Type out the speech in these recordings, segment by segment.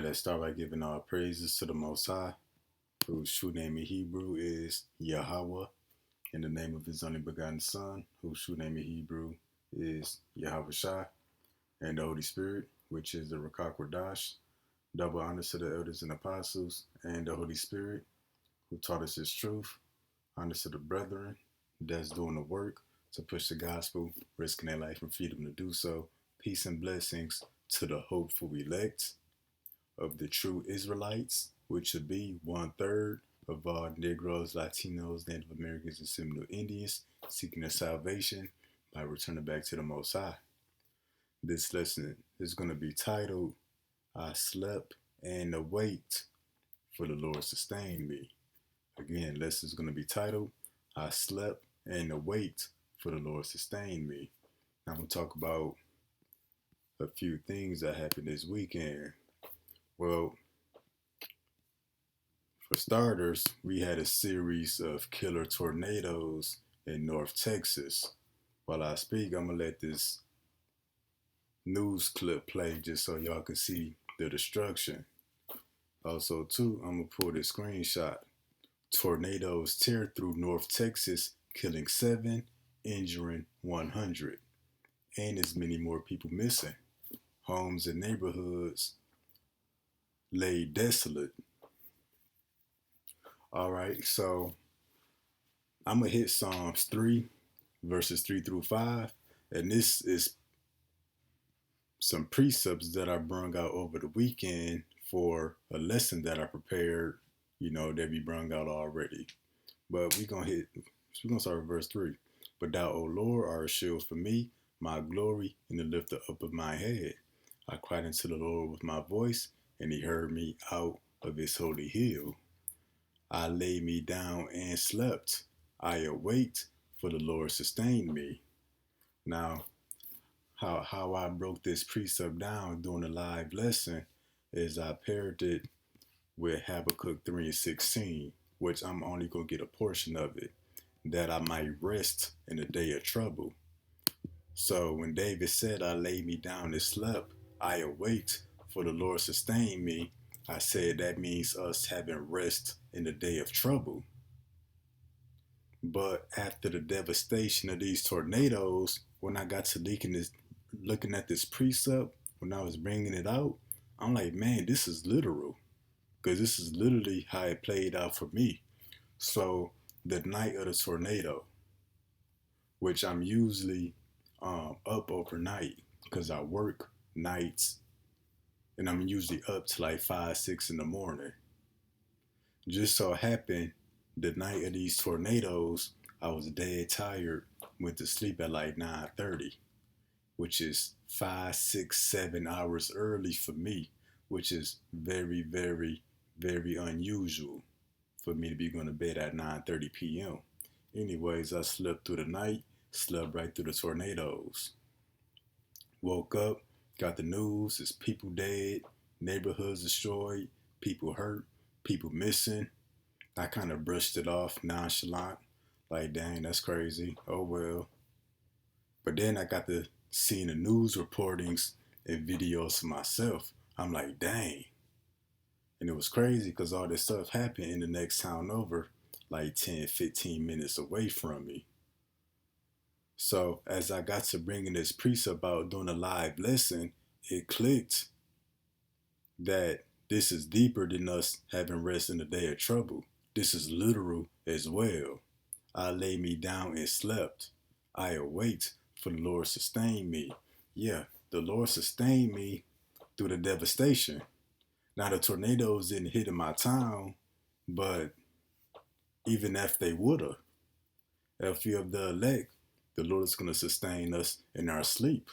right, let's start by giving all praises to the Most High, whose true name in Hebrew is Yahweh, in the name of his only begotten Son, whose true name in Hebrew is Yahweh Shai, and the Holy Spirit, which is the Rakak Radash. Double honors to the elders and apostles, and the Holy Spirit, who taught us his truth. Honors to the brethren that's doing the work to push the gospel, risking their life and freedom to do so. Peace and blessings to the hopeful elect of the true Israelites, which should be 1/3 of all Negroes, Latinos, Native Americans, and Seminole Indians seeking their salvation by returning back to the Most High. This lesson is going to be titled, I Slept and Awaked, for the Lord Sustained Me. Again, lesson is going to be titled, I Slept and Awaked, for the Lord Sustained Me. Now, I'm going to talk about a few things that happened this weekend. Well, for starters, we had a series of killer tornadoes in North Texas. While I speak, I'm going to let this news clip play just so y'all can see the destruction. Also, too, I'm going to pull this screenshot. Tornadoes tear through North Texas, killing 7, injuring 100. And as many more people missing. Homes and neighborhoods laid desolate. All right, so I'm going to hit Psalms 3, verses 3 through 5. And this is some precepts that I brung out over the weekend for a lesson that I prepared, that we brung out already. But we're going to start with verse 3. But thou, O Lord, art a shield for me, my glory, and the lifter up of my head. I cried unto the Lord with my voice, and he heard me out of his holy hill. I laid me down and slept. I awaked, for the Lord sustained me. Now, how I broke this precept down during the live lesson is I paired it with Habakkuk 3 and 16, which I'm only going to get a portion of it, that I might rest in the day of trouble. So when David said, I laid me down and slept, I awaked, for the Lord sustained me, I said that means us having rest in the day of trouble. But after the devastation of these tornadoes, when I got to looking at this precept, when I was bringing it out, I'm like, man, this is literal. Because this is literally how it played out for me. So the night of the tornado, which I'm usually up overnight because I work nights, and I'm usually up to like 5, 6 in the morning. Just so happened, the night of these tornadoes, I was dead tired, went to sleep at like 9:30, which is 5, 6, 7 hours early for me, which is very, very, very unusual for me to be going to bed at 9:30 p.m. Anyways, I slept through the night, slept right through the tornadoes. Woke up, got the news, it's people dead, neighborhoods destroyed, people hurt, people missing. I kind of brushed it off nonchalant, like, dang, that's crazy. Oh well. But then I got to seeing the news reportings and videos for myself. I'm like, dang. And it was crazy because all this stuff happened in the next town over, like 10, 15 minutes away from me. So as I got to bringing this precept out doing a live lesson, it clicked that this is deeper than us having rest in the day of trouble. This is literal as well. I lay me down and slept. I awaked, for the Lord sustained me. Yeah, the Lord sustained me through the devastation. Now the tornadoes didn't hit in my town, but even if they would have, if we of the elect, the Lord is going to sustain us in our sleep,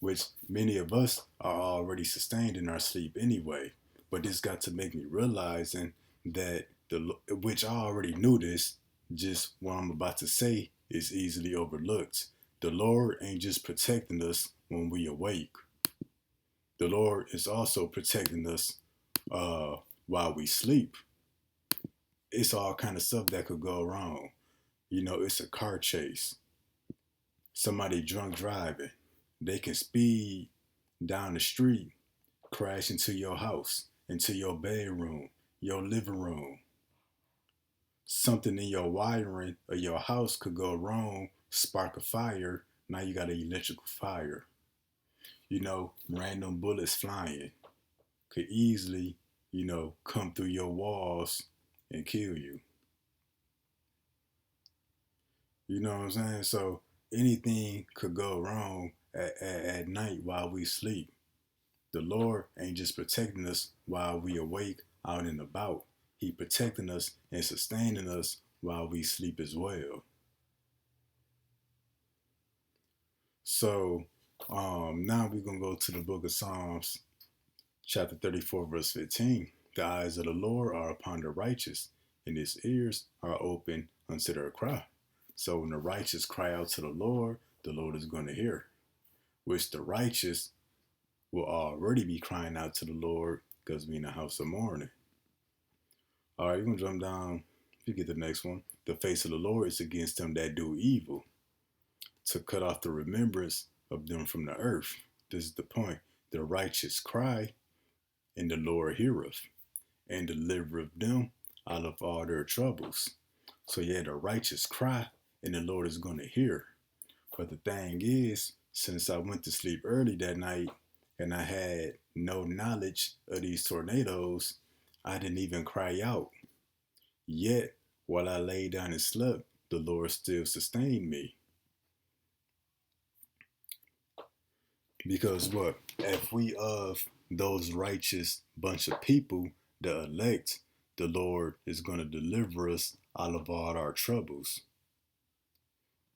which many of us are already sustained in our sleep anyway. But this got to make me realizing that which I already knew this, just what I'm about to say is easily overlooked. The Lord ain't just protecting us when we awake. The Lord is also protecting us while we sleep. It's all kind of stuff that could go wrong. It's a car chase. Somebody drunk driving. They can speed down the street, crash into your house, into your bedroom, your living room. Something in your wiring of your house could go wrong, spark a fire. Now you got an electrical fire. Random bullets flying could easily, come through your walls and kill you. You know what I'm saying? So anything could go wrong at night while we sleep. The Lord ain't just protecting us while we awake out and about. He protecting us and sustaining us while we sleep as well. So now we're going to go to the book of Psalms, chapter 34, verse 15. The eyes of the Lord are upon the righteous, and his ears are open unto their cry. So when the righteous cry out to the Lord is going to hear, which the righteous will already be crying out to the Lord because we in the house of mourning. All right, you're going to jump down. You get the next one. The face of the Lord is against them that do evil, to cut off the remembrance of them from the earth. This is the point. The righteous cry, and the Lord heareth, and delivereth them out of all their troubles. So yeah, the righteous cry, and the Lord is going to hear. But the thing is, since I went to sleep early that night, and I had no knowledge of these tornadoes, I didn't even cry out. Yet, while I lay down and slept, the Lord still sustained me. Because what? If we of those righteous bunch of people, the elect, the Lord is going to deliver us out of all our troubles.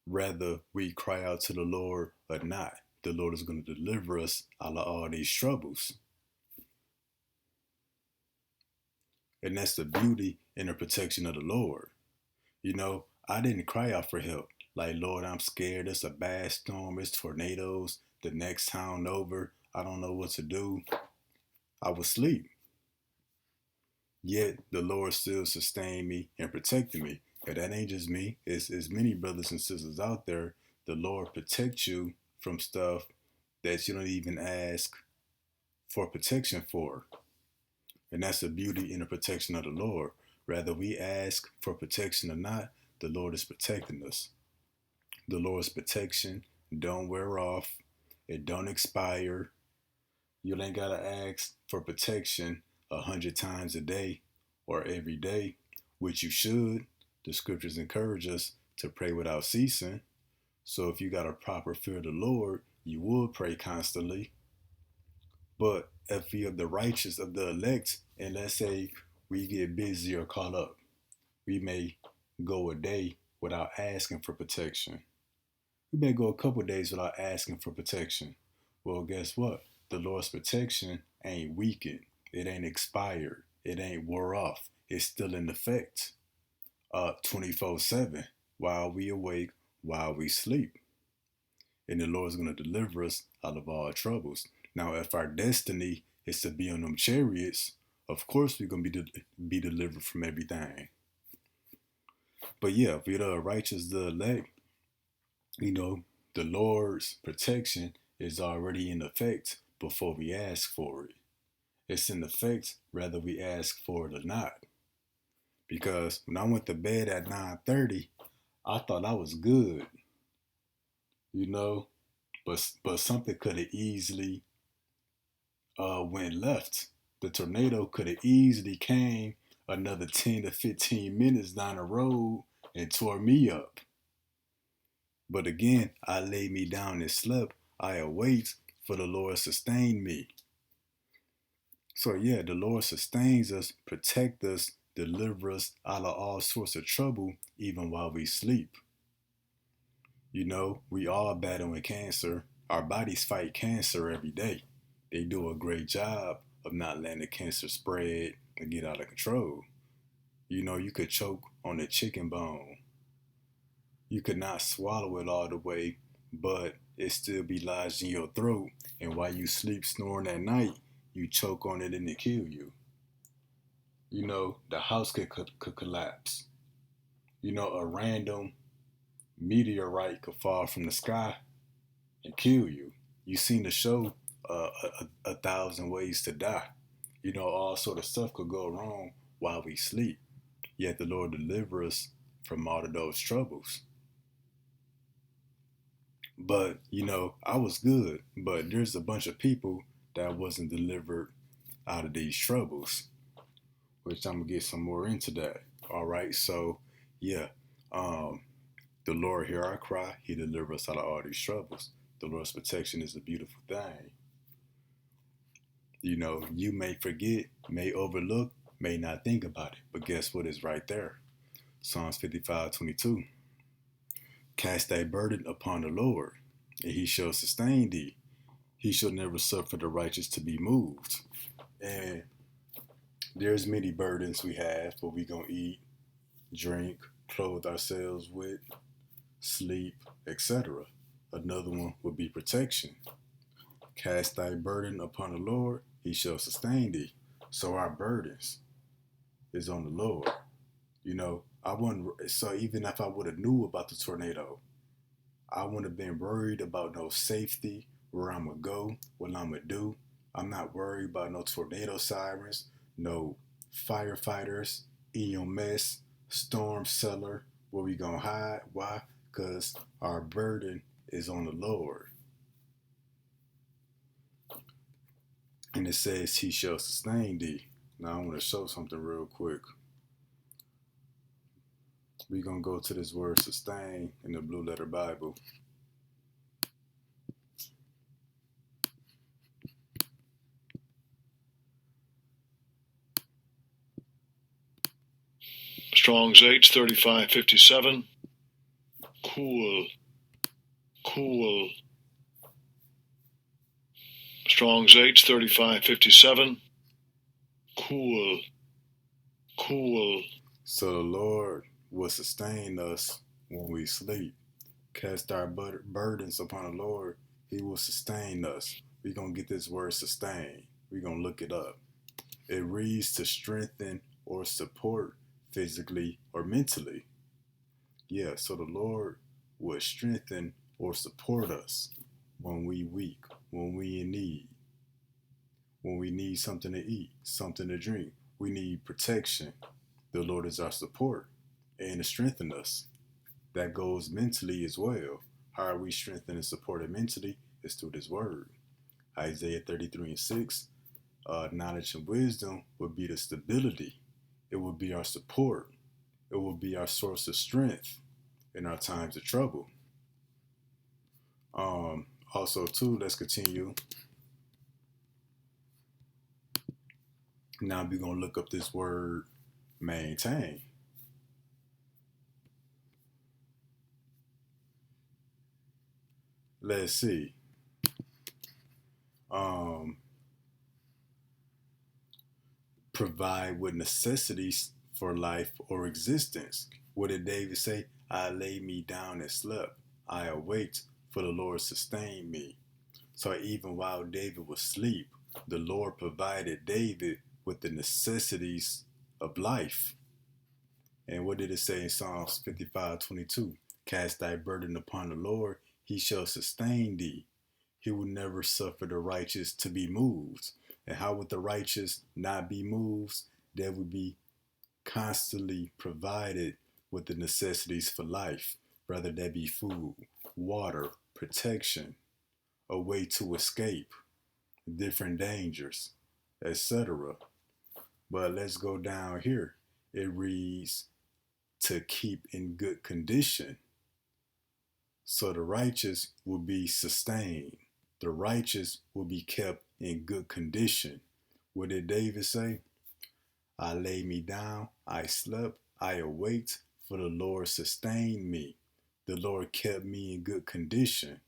Whether we cry out to the Lord or not, the Lord is going to deliver us out of all these troubles. And that's the beauty and the protection of the Lord. I didn't cry out for help. Like, Lord, I'm scared. It's a bad storm. It's tornadoes. The next town over. I don't know what to do. I was asleep. Yet the Lord still sustained me and protected me. And that ain't just me. It's many brothers and sisters out there. The Lord protects you from stuff that you don't even ask for protection for. And that's the beauty in the protection of the Lord. Whether we ask for protection or not, the Lord is protecting us. The Lord's protection don't wear off. It don't expire. You ain't got to ask for protection 100 times a day or every day, which you should. The scriptures encourage us to pray without ceasing. So if you got a proper fear of the Lord, you will pray constantly. But if we are the righteous of the elect, and let's say we get busy or caught up, we may go a day without asking for protection. We may go a couple days without asking for protection. Well, guess what? The Lord's protection ain't weakened. It ain't expired. It ain't wore off. It's still in effect 24/7 while we awake, while we sleep. And the Lord's going to deliver us out of all troubles. Now, if our destiny is to be on them chariots, of course we're going to be delivered from everything. But yeah, if we're the righteous, the elect, the Lord's protection is already in effect before we ask for it. It's in effect whether we ask for it or not. Because when I went to bed at 9:30, I thought I was good, but something could have easily went left. The tornado could have easily came another 10 to 15 minutes down the road and tore me up. But again, I laid me down and slept. I await, for the Lord sustained me. So yeah, the Lord sustains us, protect us, deliver us out of all sorts of trouble, even while we sleep. We all battling cancer. Our bodies fight cancer every day. They do a great job of not letting the cancer spread and get out of control. You could choke on a chicken bone. You could not swallow it all the way, but it still be lodged in your throat. And while you sleep snoring at night, you choke on it and it kill you. The house could collapse. A random meteorite could fall from the sky and kill you. You seen the show a thousand ways to die. You know, all sort of stuff could go wrong while we sleep. Yet the Lord deliver us from all of those troubles. But you know, I was good, but there's a bunch of people that wasn't delivered out of these troubles, which I'm gonna get some more into that. All right, so yeah, um, the Lord hear our cry; He deliver us out of all these troubles. The Lord's protection is a beautiful thing. You know, you may forget, may overlook, may not think about it, but guess what is right there? Psalms 55:22. Cast thy burden upon the Lord, and He shall sustain thee. He shall never suffer the righteous to be moved. And there's many burdens we have, what we gonna eat, drink, clothe ourselves with, sleep, etc. Another one would be protection. Cast thy burden upon the Lord, He shall sustain thee. So our burdens is on the Lord. You know, I wouldn't. So even if I would have knew about the tornado, I wouldn't have been worried about no safety, where I'm gonna go, what I'm gonna do. I'm not worried about no tornado sirens, no firefighters, EMS, storm cellar, where we gonna hide. Why? Because our burden is on the Lord. And it says He shall sustain thee. Now I want to show something real quick. We're gonna go to this word sustain in the Blue Letter Bible. Strong's H 3557. Cool. Cool. Strong's H 3557. Cool. Cool. So the Lord will sustain us when we sleep. Cast our burdens upon the Lord, He will sustain us. We're going to get this word sustain. We're going to look it up. It reads to strengthen or support physically or mentally. Yeah, so the Lord will strengthen or support us when we weak, when we in need, when we need something to eat, something to drink. We need protection. The Lord is our support and to strengthen us. That goes mentally as well. How are we strengthened and supported mentally? Is through this word. Isaiah 33:6. Knowledge and wisdom would be the stability. It would be our support. It will be our source of strength in our times of trouble. Also, too, let's continue. Now we're gonna look up this word maintain. Let's see. Provide with necessities for life or existence. What did David say? I laid me down and slept. I awaked, for the Lord sustained me. So even while David was asleep, the Lord provided David with the necessities of life. And what did it say in Psalms 55:22? Cast thy burden upon the Lord, He shall sustain thee. He will never suffer the righteous to be moved. And how would the righteous not be moved? They would be constantly provided with the necessities for life, whether that be food, water, protection, a way to escape, different dangers, etc. But let's go down here. It reads to keep in good condition. So the righteous will be sustained. The righteous will be kept in good condition. What did David say? I laid me down, I slept, I awaked, for the Lord sustained me. The Lord kept me in good condition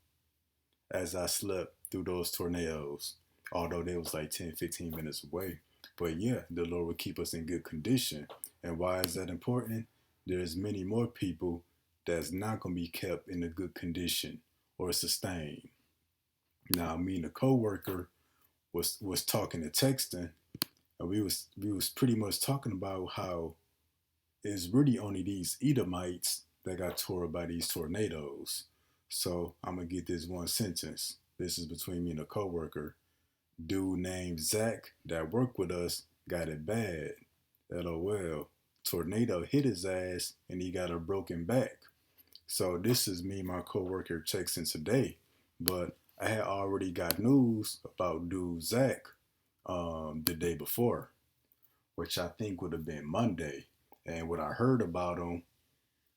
as I slept through those tornadoes, although they was like 10, 15 minutes away. But yeah, the Lord will keep us in good condition. And why is that important? There's many more people that's not going to be kept in a good condition or sustained. Now, me and a coworker was talking and texting, and we was pretty much talking about how it's really only these Edomites that got tore by these tornadoes. So I'm gonna get this one sentence. This is between me and a coworker. Dude named Zach that worked with us got it bad. LOL. Tornado hit his ass and he got a broken back. So this is me, my coworker, texting today, but I had already got news about dude Zach the day before, which I think would have been Monday. And what I heard about him,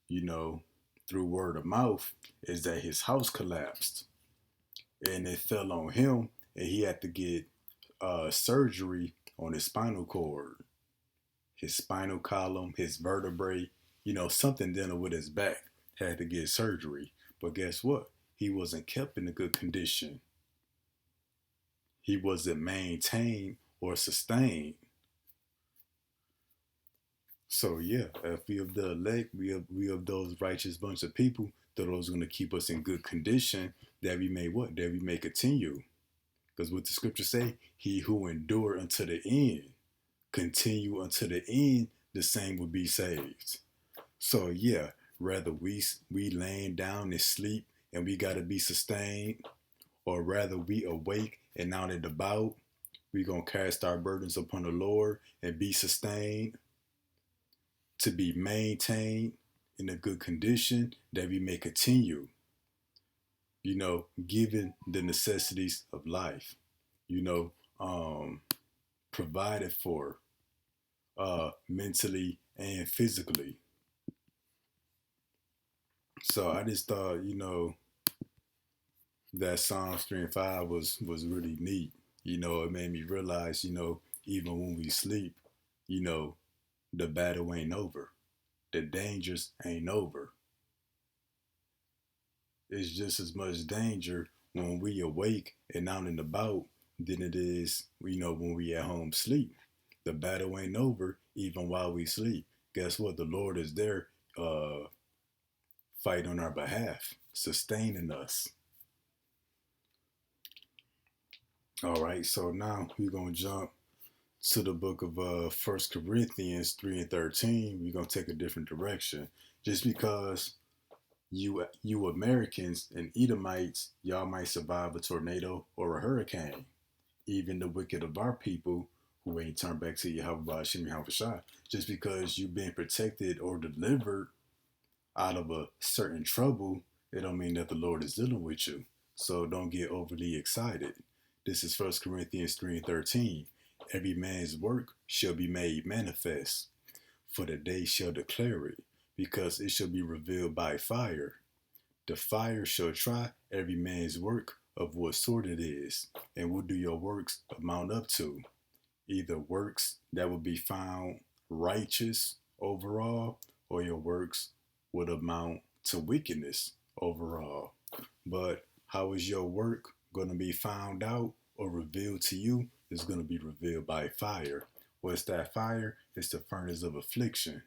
you know, through word of mouth, is that his house collapsed and it fell on him, and he had to get surgery on his spinal cord, his spinal column, his vertebrae, something dealing with his back. Had to get surgery. But guess what? He wasn't kept in a good condition. He wasn't maintained or sustained. So yeah, if we of the elect, we of those righteous bunch of people that are going to keep us in good condition, that we may what? That we may continue. Because what the scripture say, he who endure unto the end, continue unto the end, the same will be saved. So yeah, rather we laying down and sleep and we gotta be sustained, or rather we awake and out and about, we gonna cast our burdens upon the Lord and be sustained, to be maintained in a good condition that we may continue, given the necessities of life, you know, provided for mentally and physically. So I just thought, that Psalms 3 and 5 was really neat. It made me realize, even when we sleep, you know, the battle ain't over. The dangers ain't over. It's just as much danger when we awake and out and about than it is, when we at home sleep. The battle ain't over even while we sleep. Guess what? The Lord is there, fight on our behalf, sustaining us. All right, so now we're gonna jump to the book of First Corinthians 3 and 13. We're gonna take a different direction, just because you Americans and Edomites, y'all might survive a tornado or a hurricane. Even the wicked of our people who ain't turned back to Yahweh Shem Yahweh, just because you've been protected or delivered out of a certain trouble, it don't mean that the Lord is dealing with you. So don't get overly excited. This is First Corinthians 3 and 13. Every man's work shall be made manifest, for the day shall declare it, because it shall be revealed by fire. The fire shall try every man's work of what sort it is, and what do your works amount up to? Either works that will be found righteous overall, or your works would amount to wickedness overall. But how is your work going to be found out or revealed to you? Is going to be revealed by fire. What's that fire? It's the furnace of affliction.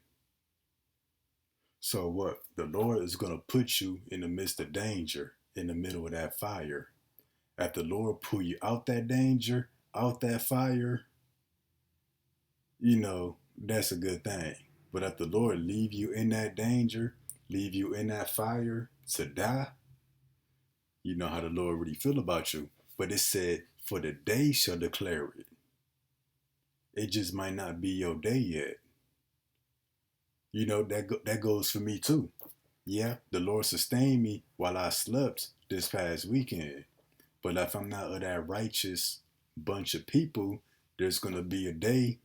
So what? The Lord is going to put you in the midst of danger, in the middle of that fire. After the Lord pull you out that danger, out that fire, that's a good thing. But if the Lord leave you in that danger, leave you in that fire to die, you know how the Lord really feel about you. But it said, for the day shall declare it. It just might not be your day yet. That goes for me too. Yeah, the Lord sustained me while I slept this past weekend. But if I'm not of that righteous bunch of people, there's going to be a day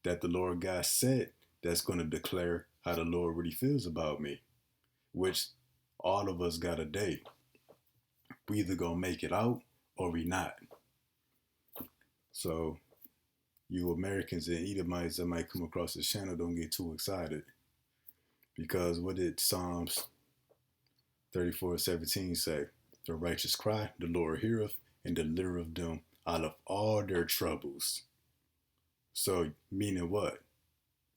that the Lord God set that's going to declare how the Lord really feels about me, which all of us got a day. We either going to make it out or we not. So you Americans and Edomites that might come across this channel, don't get too excited. Because what did Psalms 34:17 say? The righteous cry, the Lord heareth, and delivereth them out of all their troubles. So, meaning what?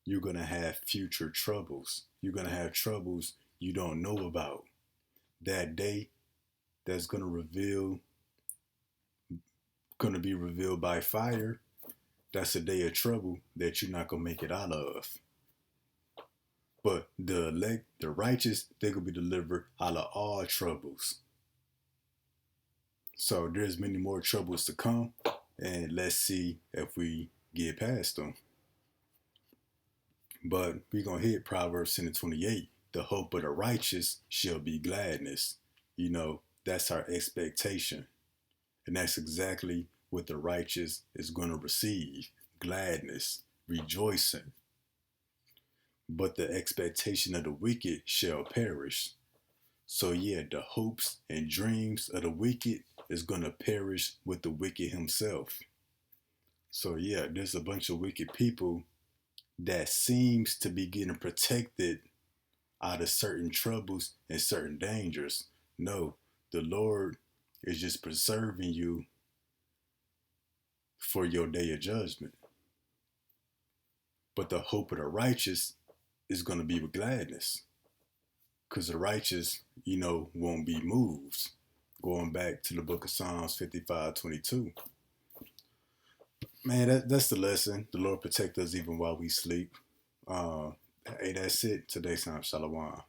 You're going to have future troubles. You're going to have troubles you don't know about. That day that's going to be revealed by fire, that's a day of trouble that you're not going to make it out of. But the elect, the righteous, they're going to be delivered out of all troubles. So there's many more troubles to come, and let's see if we get past them. But we're going to hit Proverbs 10 and 28. The hope of the righteous shall be gladness. That's our expectation. And that's exactly what the righteous is going to receive: gladness, rejoicing. But the expectation of the wicked shall perish. So, yeah, the hopes and dreams of the wicked is going to perish with the wicked himself. So, yeah, there's a bunch of wicked people that seems to be getting protected out of certain troubles and certain dangers. No, the Lord is just preserving you for your day of judgment. But the hope of the righteous is going to be with gladness, because the righteous, won't be moved. Going back to the book of Psalms 55:22. Man, that's the lesson. The Lord protect us even while we sleep. Hey, that's it. Today's time. Shalom.